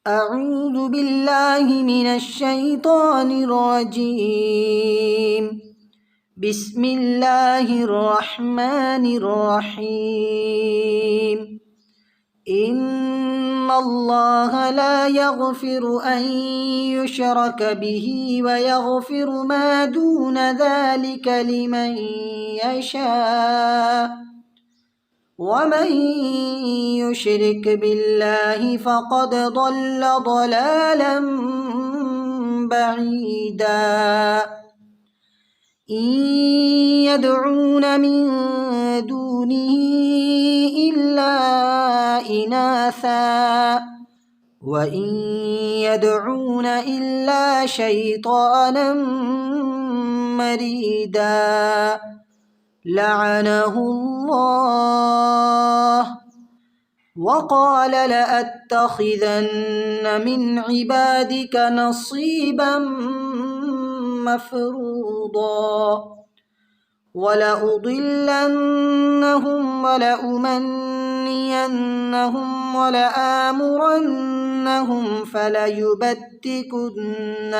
أعوذ بالله من الشيطان الرجيم. بسم الله الرحمن الرحيم. إن الله لا يغفر أن يشرك به ويغفر ما دون ذلك لمن يشاء، ومن يشرك بالله فقد ضل ضلالا بعيدا. إن يدعون من دونه إلا إناثا وإن يدعون إلا شيطانا مريدا لعنه الله وقال لأتخذن من عبادك نصيبا مفروضا ولأضلنهم ولأمنينهم ولآمرنهم فليبتكن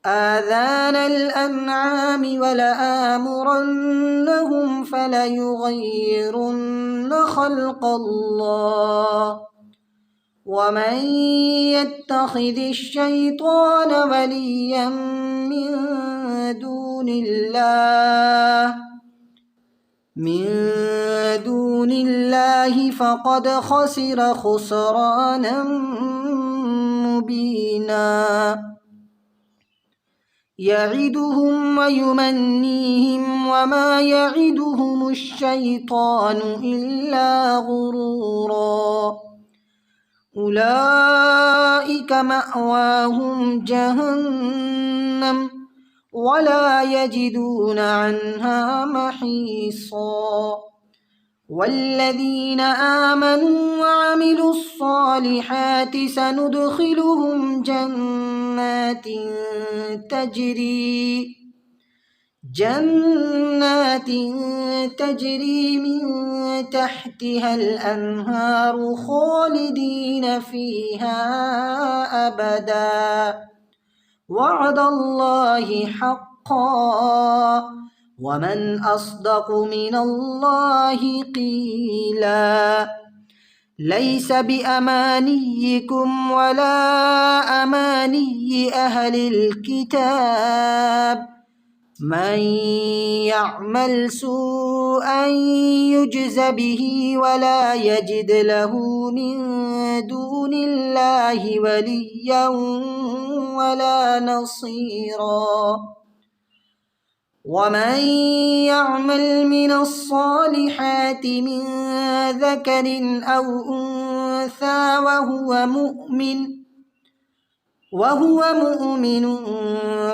آذان الأنعام ولآمرنهم فليغيرن خلق الله. ومن يتخذ الشيطان وليا من دون الله فقد خسر خسرانا مبينا. يعدهم ويمنيهم وما يعدهم الشيطان إلا غرورا. أولئك مأواهم جهنم ولا يجدون عنها محيصا. والذين آمنوا وعملوا الصالحات سندخلهم جنات تجري من تحتها الأنهار خالدين فيها أبدا وعد الله حقا ومن أصدق من الله قيلا. ليس بأمانيكم ولا أماني أهل الكتاب، من يعمل سوءا يجز به ولا يجد له من دون الله وليا ولا نصيرا. ومن يعمل من الصالحات من ذكر أو أنثى وهو مؤمن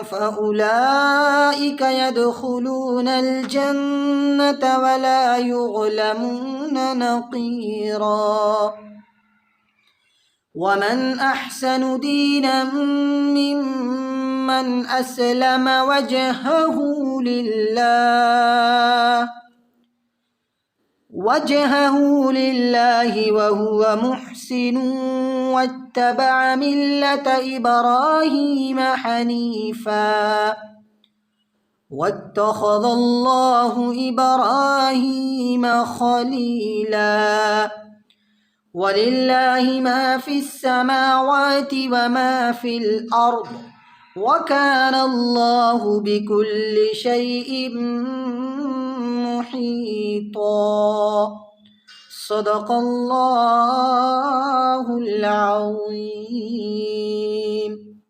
فأولئك يدخلون الجنة ولا يظلمون نقيرا. ومن أحسن دينا ممن أسلم وجهه لله وهو محسن واتبع ملة إبراهيم حنيفا واتخذ الله إبراهيم خليلا. ولله ما في السماوات وما في الأرض وكان الله بكل شيء محيطا. صدق الله العظيم.